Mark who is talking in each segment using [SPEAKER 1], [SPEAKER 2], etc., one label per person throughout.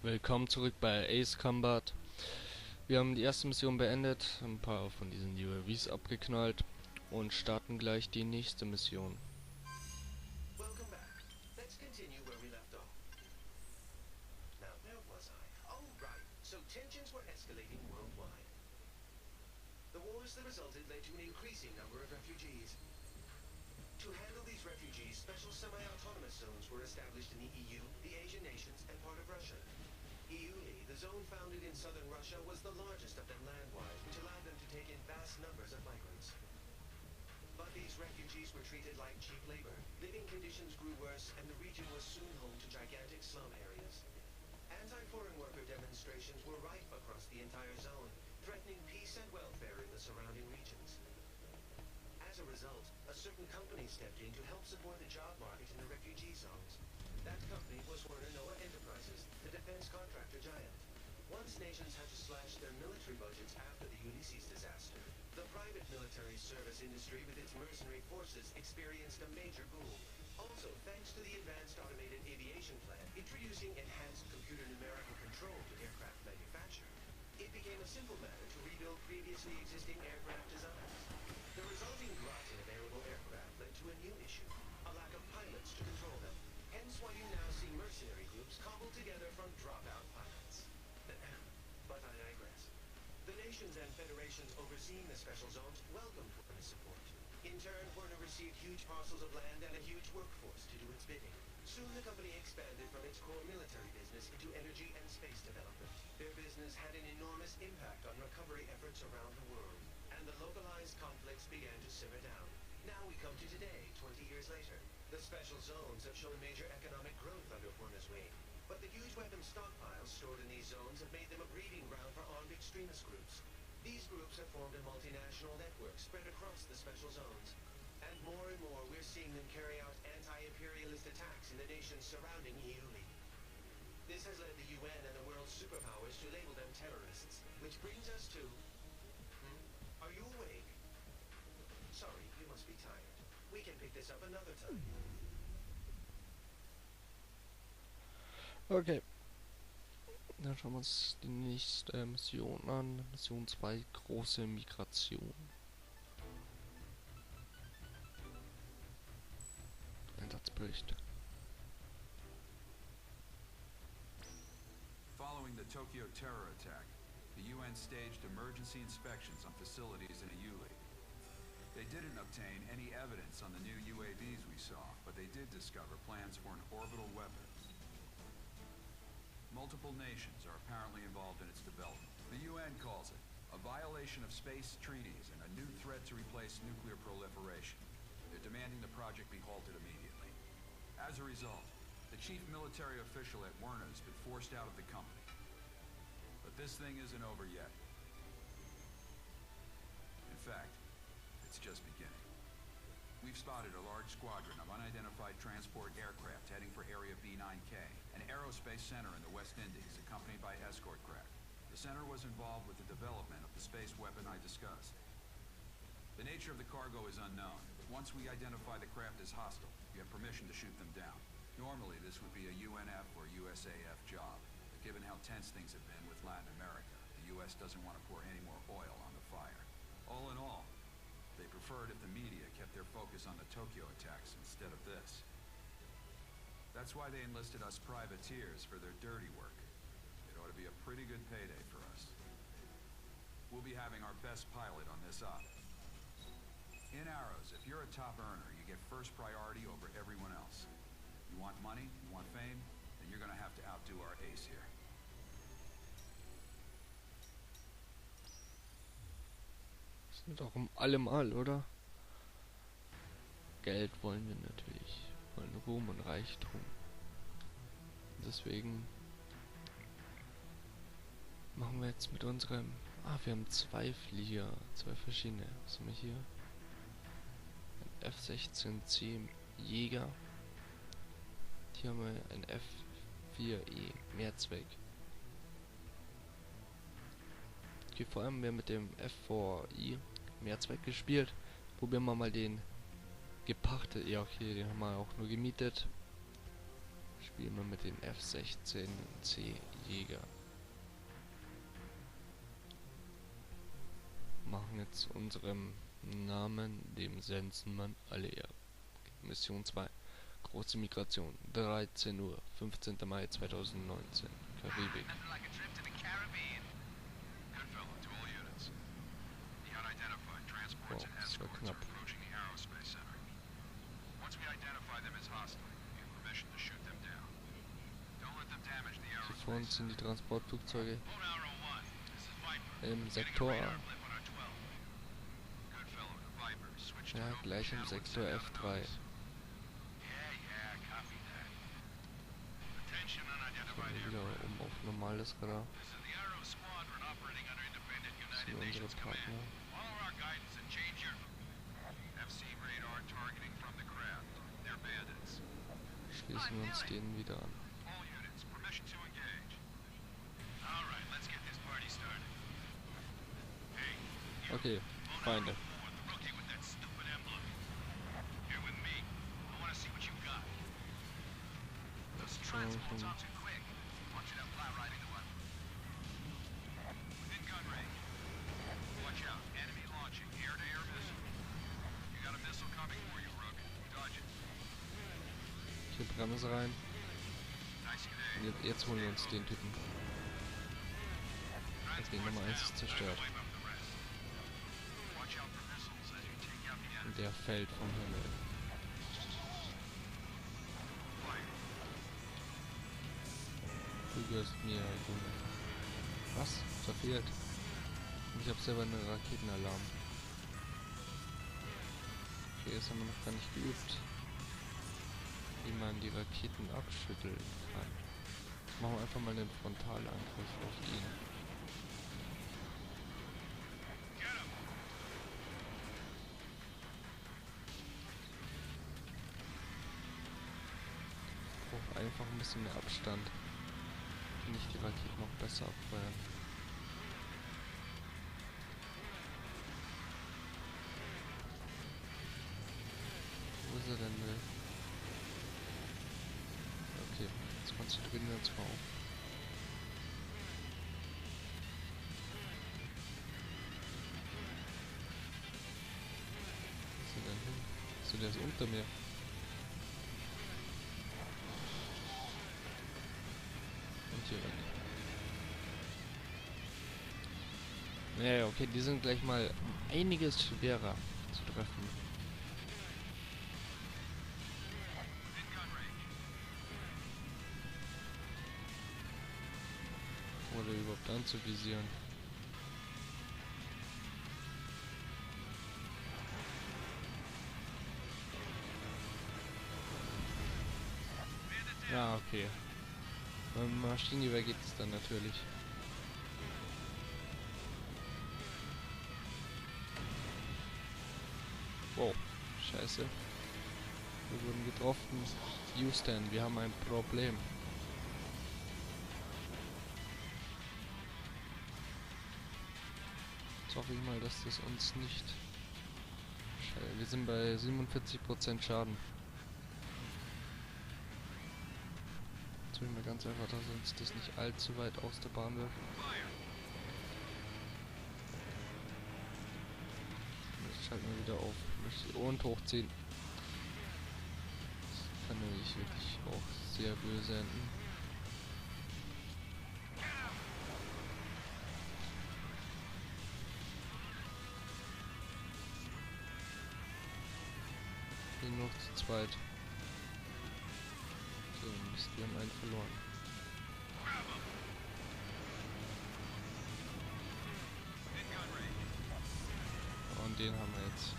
[SPEAKER 1] Willkommen zurück bei Ace Combat. Wir haben die erste Mission beendet, ein paar von diesen UAVs abgeknallt und starten gleich die nächste Mission.
[SPEAKER 2] Welcome back. Let's continue where we left off. Now, where was I? Oh, right. So tensions were escalating worldwide. The wars that resulted led to an increasing number of refugees. To handle these refugees, special semi-autonomous zones were established in the EU, the Asian nations, and part of Russia. EULI, the zone founded in southern Russia, was the largest of them land-wise, which allowed them to take in vast numbers of migrants. But these refugees were treated like cheap labor. Living conditions grew worse, and the region was soon home to gigantic slum areas. Anti-foreign worker demonstrations were rife across the entire zone, threatening peace and welfare in the surrounding regions. As a result, a certain company stepped in to help support the job market in the refugee zones. That company was Warner Noah Enterprises, the defense contractor giant. Once nations had to slash their military budgets after the Ulysses disaster, the private military service industry with its mercenary forces experienced a major boom. Also, thanks to the advanced automated aviation plan introducing enhanced computer numerical control to aircraft manufacture, it became a simple matter to rebuild previously existing aircraft designs. The resulting glut in available aircraft led to a new issue, a lack of pilots to control them. Hence why you now see mercenary groups cobbled together from dropout pilots. But I digress. The nations and federations overseeing the special zones welcomed Werner's support. In turn, Werner received huge parcels of land and a huge workforce to do its bidding. Soon the company expanded from its core military business into energy and space development. Their business had an enormous impact on recovery efforts around the world, and the localized conflicts began to simmer down. Now we come to today, 20 years later. The special zones have shown major economic growth under Werner's wing, but the huge weapons stockpiles stored in these zones have made them a breeding ground for armed extremist groups. These groups have formed a multinational network spread across the special zones, and more we're seeing them carry out anti-imperialist attacks in the nations surrounding EULI. This has led the UN and the world's superpowers to label them terrorists, which brings us to... Are you awake? Sorry, you must be tired. We can pick this up another time.
[SPEAKER 1] Okay. Dann schauen wir uns die nächste Mission an. Mission 2, große Migration. Einsatzbericht.
[SPEAKER 3] Following the Tokyo terror attack, the UN staged emergency inspections on facilities in EULI. They didn't obtain any evidence on the new UAVs we saw, but they did discover plans for an orbital weapon. Multiple nations are apparently involved in its development. The UN calls it a violation of space treaties and a new threat to replace nuclear proliferation. They're demanding the project be halted immediately. As a result, the chief military official at Werner has been forced out of the company. But this thing isn't over yet. In fact, it's just beginning. We've spotted a large squadron of unidentified transport aircraft heading for Area B9K, an aerospace center in the West Indies, accompanied by escort craft. The center was involved with the development of the space weapon I discussed. The nature of the cargo is unknown, but once we identify the craft as hostile, we have permission to shoot them down. Normally, this would be a UNF or USAF job, but given how tense things have been with Latin America, the US doesn't want to pour any more oil on the fire. All in all, they preferred if the media kept their focus on the Tokyo attacks instead of this. That's why they enlisted us privateers for their dirty work. It ought to be a pretty good payday for us. We'll be having our best pilot on this op. In Arrows, if you're a top earner, you get first priority over everyone else. You want money, you want fame, then you're gonna have to outdo our ace here.
[SPEAKER 1] Das ist doch um allemal, oder? Geld wollen wir natürlich. Wir wollen Ruhm und Reichtum. Deswegen machen wir jetzt mit unserem... wir haben zwei Flieger. Zwei verschiedene. Was haben wir hier? Ein F-16C Jäger. Hier haben wir ein F-4E Mehrzweck. Okay, vor allem wir mit dem F-4I Mehrzweck gespielt. Probieren wir mal den gepachtet. Ja, okay, den haben wir auch nur gemietet. Spielen wir mit dem F-16C Jäger. Machen jetzt unserem Namen, dem Sensenmann, alle Ehre. Mission 2. Große Migration. 13 Uhr. 15. Mai 2019. Karibik. Wow, das war knapp. Hier vorne sind die Transportflugzeuge im Sektor A. Ja, gleich im Sektor F3. Gehen wir wieder auf normales Radar. Das sind unsere Partner. Schließen wir uns denen wieder an. Okay, Feinde. Hier Bremse rein. Und jetzt holen wir uns den Typen. Okay, Nummer 1 ist zerstört. Und der fällt vom Himmel. Du gehörst mir, Junge. Was? Verfehlt. Ich habe selber einen Raketenalarm. Okay, das haben wir noch gar nicht geübt. Wie man die Raketen abschütteln kann. Machen wir einfach mal einen Frontalangriff auf ihn. Ich brauche einfach ein bisschen mehr Abstand. Kann ich die Raketen noch besser abfeuern. Wo ist er denn? Okay, jetzt konzentrieren wir uns mal auf. Wo ist er denn hin? So, der ist unter mir. Und hier weg. Naja, okay, die sind gleich mal einiges schwerer zu treffen. Oder überhaupt anzuvisieren. Ja, okay. Beim Maschinengewehr geht es dann natürlich. Wow, scheiße. Wir wurden getroffen. Houston, wir haben ein Problem. Jetzt hoffe ich mal, dass das uns nicht... Wir sind bei 47% Schaden. Jetzt will ich mal ganz einfach, dass uns das nicht allzu weit aus der Bahn wirft. Jetzt schalten wir wieder auf. Und hochziehen. Das kann nämlich wirklich auch sehr böse enden. Wir sind noch zu zweit. So, Mist, wir haben einen verloren. Und den haben wir jetzt.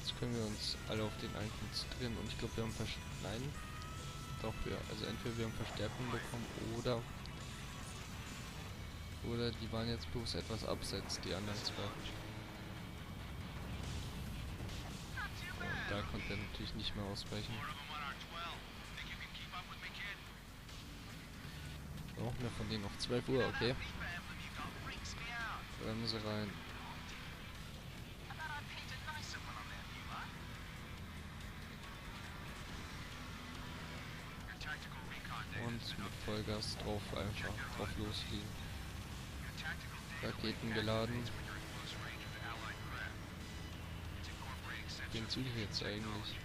[SPEAKER 1] Jetzt können wir uns alle auf den einen konzentrieren und ich glaube wir haben nein. Doch, also entweder wir haben Verstärkung bekommen oder die waren jetzt bloß etwas abseits, die anderen zwei. Und da konnte er natürlich nicht mehr ausweichen. Brauchen wir von denen auf 12 Uhr, okay. Bremse rein. Und mit Vollgas drauf einfach drauf losfliegen. Raketen geladen. Wen suche ich jetzt eigentlich?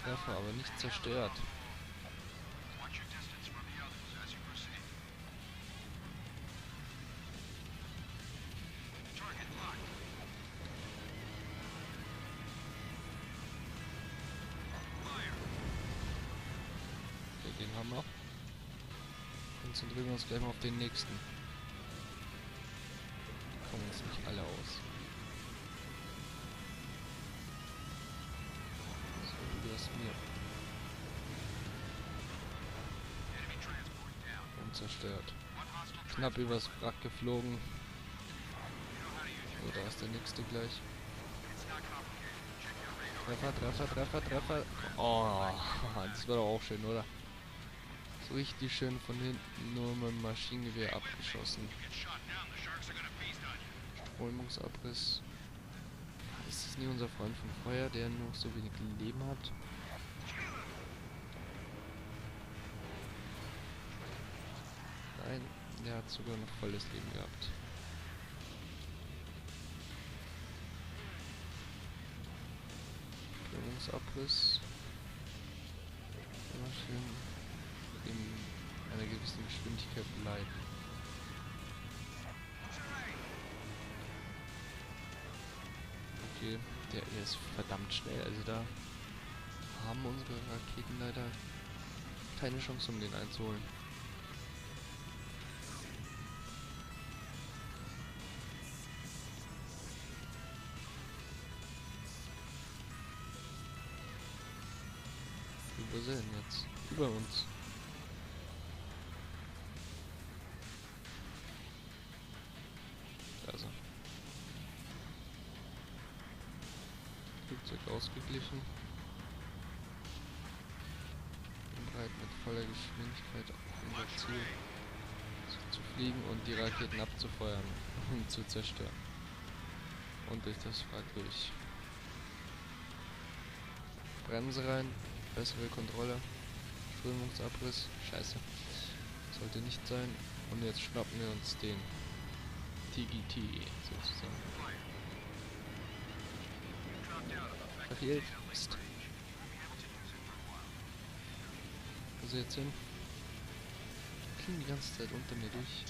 [SPEAKER 1] Treffer, aber nicht zerstört. Okay, den haben wir. Konzentrieren wir uns gleich mal auf den nächsten. Die kommen uns nicht alle aus. So, du hast mir. Und zerstört. Knapp übers Wrack geflogen. So, da ist der nächste gleich. Treffer. Oh, das war doch auch schön, oder? So richtig schön von hinten nur mit dem Maschinengewehr abgeschossen. Strömungsabriss. Ist das nie unser Freund vom Feuer, der noch so wenig Leben hat? Nein, der hat sogar noch volles Leben gehabt. Strömungsabriss. Immer schön in einer gewissen Geschwindigkeit bleiben. Okay, der ist verdammt schnell, also da haben unsere Raketen leider keine Chance, um den einzuholen. Wo sind denn jetzt? Über uns. Also. Flugzeug ausgeglichen. Bin bereit mit voller Geschwindigkeit auf unser Ziel zu fliegen und die Raketen abzufeuern und zu zerstören. Und durch das Wrack durch. Bremse rein, bessere Kontrolle, Strömungsabriss, scheiße. Sollte nicht sein. Und jetzt schnappen wir uns den TGT sozusagen. Verfehlt. Mist. Wo ist er jetzt hin? Kriegen die ganze Zeit unter mir durch.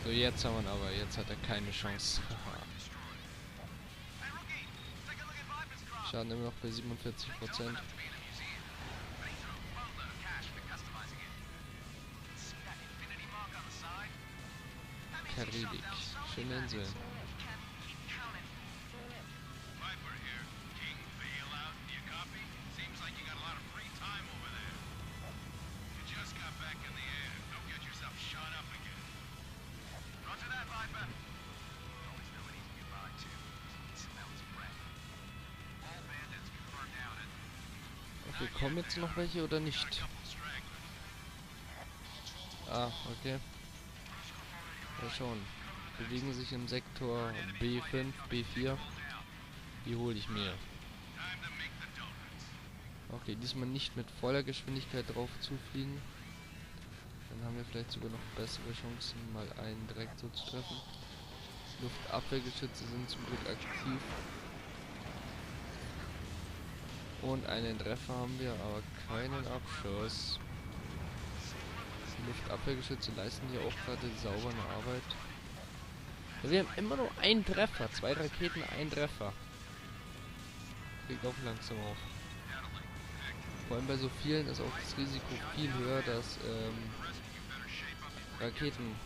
[SPEAKER 1] So, jetzt haben wir ihn aber. Jetzt hat er keine Chance. Schaden immer noch bei 47%. Karibik. Schöne Insel. Okay, kommen jetzt noch welche oder nicht? Ah, okay. Ja schon. Bewegen sich im Sektor B5, B4. Die hole ich mir. Okay, diesmal nicht mit voller Geschwindigkeit drauf zufliegen. Dann haben wir vielleicht sogar noch bessere Chancen, mal einen direkt so zu treffen. Luftabwehrgeschütze sind zum Glück aktiv. Und einen Treffer haben wir, aber keinen Abschuss. Die Luftabwehrgeschütze leisten hier auch gerade saubere Arbeit. Ja, wir haben immer nur einen Treffer. 2 Raketen, ein Treffer. Kriegt auch langsam auf. Vor allem bei so vielen ist auch das Risiko viel höher, dass Raketen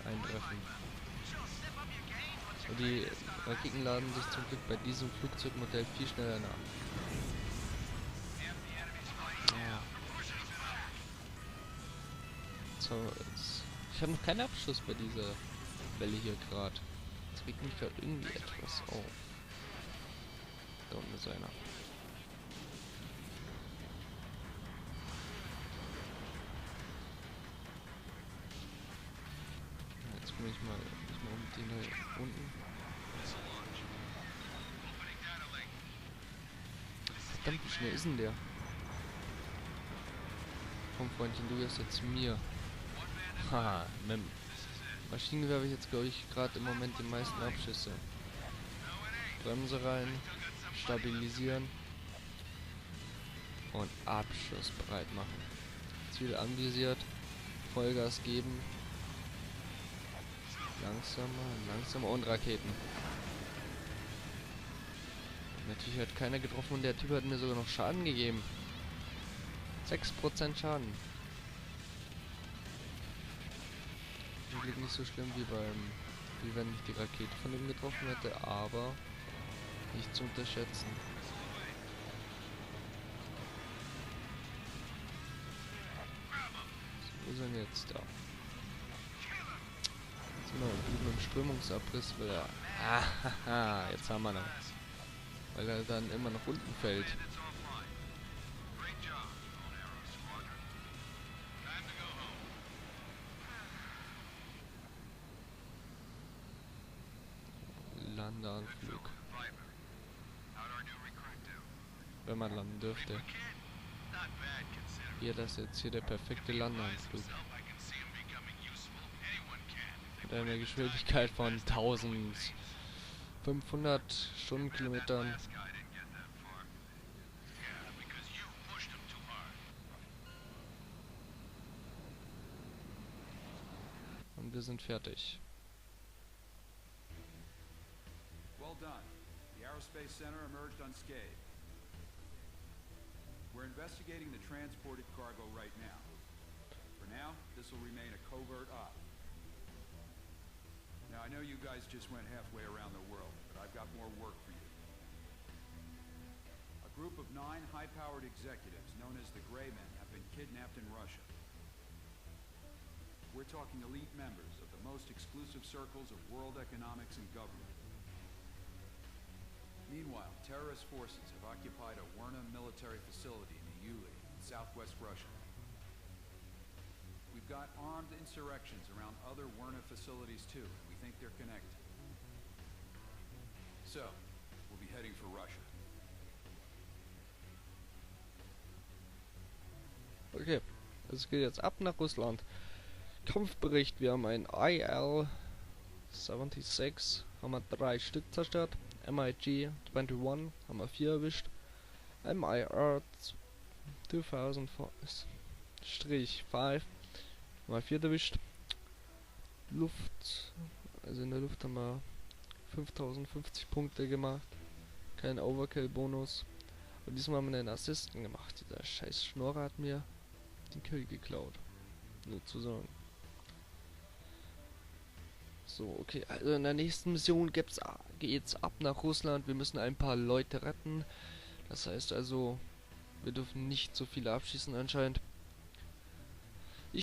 [SPEAKER 1] eintreffen. Und die Raketen laden sich zum Glück bei diesem Flugzeugmodell viel schneller nach. So, ich habe noch keinen Abschluss bei dieser Welle hier gerade. Jetzt regt mich gerade irgendwie etwas auf. Da unten ist einer. Jetzt mich mal um den da unten. Verdammt, wie schnell ist denn der? Komm, Freundchen, du gehst jetzt zu mir. Haha, mit dem Maschinengewehr habe ich jetzt, glaube ich, gerade im Moment die meisten Abschüsse. Bremse rein, stabilisieren und abschussbereit machen. Ziel anvisiert, Vollgas geben. Langsamer und Raketen. Natürlich hat keiner getroffen und der Typ hat mir sogar noch Schaden gegeben. 6% Schaden. Zum Glück nicht so schlimm wie wenn ich die Rakete von ihm getroffen hätte, aber nicht zu unterschätzen. So, wo sind wir jetzt da? Jetzt sind wir mit dem Strömungsabriss, weil er... Ah, jetzt haben wir noch. Weil er dann immer nach unten fällt. Landeanflug. Wenn man landen dürfte. Hier, das ist jetzt hier der perfekte Landeanflug. Mit einer Geschwindigkeit von 1500 Stundenkilometern. Und wir sind fertig.
[SPEAKER 3] Well done. The Aerospace Center emerged unscathed. We're investigating the transported cargo right now. For now, this will remain a covert op. Now, I know you guys just went halfway around the world, but I've got more work for you. A group of 9 high-powered executives known as the Gray Men have been kidnapped in Russia. We're talking elite members of the most exclusive circles of world economics and government. Meanwhile, terrorist forces have occupied a Werna military facility in the Uli, in southwest Russia. We've got armed insurrections around other Werna facilities too, and we think they're connected. So, we'll be heading for Russia.
[SPEAKER 1] Okay, es geht jetzt ab nach Russland. Kampfbericht, wir haben ein IL-76, haben wir 3 Stück zerstört. MiG-21 haben wir 4 erwischt. MIR-2004-5 haben wir 4 erwischt. Luft, also in der Luft haben wir 5050 Punkte gemacht. Kein Overkill-Bonus. Und diesmal haben wir einen Assisten gemacht. Dieser scheiß Schnorrer hat mir den Kill geklaut. Nur zu sagen. So, okay, also in der nächsten Mission geht's ab nach Russland. Wir müssen ein paar Leute retten. Das heißt also, wir dürfen nicht so viele abschießen anscheinend.